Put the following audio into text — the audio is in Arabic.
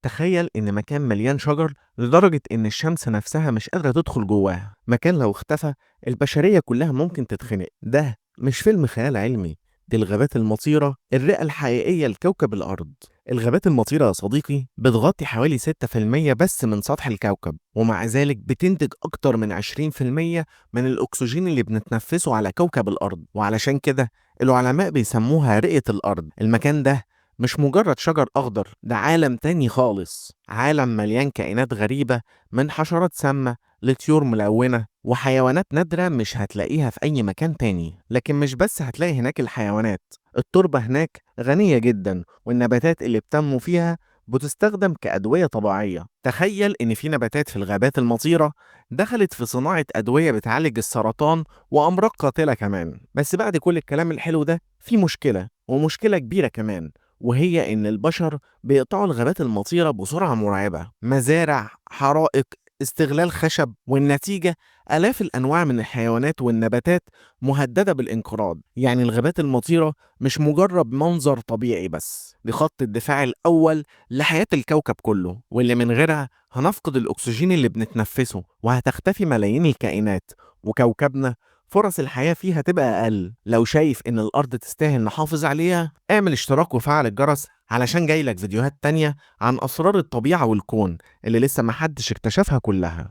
تخيل إن مكان مليان شجر لدرجة إن الشمس نفسها مش قادرة تدخل جواه. مكان لو اختفى البشرية كلها ممكن تتخنق. ده مش فيلم خيال علمي، دي الغابات المطيرة، الرئة الحقيقية لكوكب الأرض. الغابات المطيرة يا صديقي بتغطي حوالي 6% بس من سطح الكوكب، ومع ذلك بتنتج أكتر من 20% من الأكسجين اللي بنتنفسه على كوكب الأرض. وعلشان كده العلماء بيسموها رئة الأرض. المكان ده مش مجرد شجر أخضر، ده عالم تاني خالص، عالم مليان كائنات غريبة، من حشرات سامة لطيور ملونة وحيوانات نادرة مش هتلاقيها في أي مكان تاني. لكن مش بس هتلاقي هناك الحيوانات، التربة هناك غنية جدا، والنباتات اللي بتنمو فيها بتستخدم كأدوية طبيعية. تخيل إن في نباتات في الغابات المطيرة دخلت في صناعة أدوية بتعالج السرطان وأمراض قاتلة كمان. بس بعد كل الكلام الحلو ده في مشكلة، ومشكلة كبيرة كمان، وهي إن البشر بيقطعوا الغابات المطيرة بسرعة مرعبة. مزارع، حرائق، استغلال خشب، والنتيجة آلاف الأنواع من الحيوانات والنباتات مهددة بالانقراض. يعني الغابات المطيرة مش مجرد منظر طبيعي بس، دي خط الدفاع الأول لحياة الكوكب كله، واللي من غيرها هنفقد الأكسجين اللي بنتنفسه، وهتختفي ملايين الكائنات، وكوكبنا فرص الحياة فيها تبقى أقل. لو شايف إن الأرض تستاهل نحافظ عليها، اعمل اشتراك وفعل الجرس علشان جايلك فيديوهات تانية عن أسرار الطبيعة والكون اللي لسه محدش اكتشفها كلها.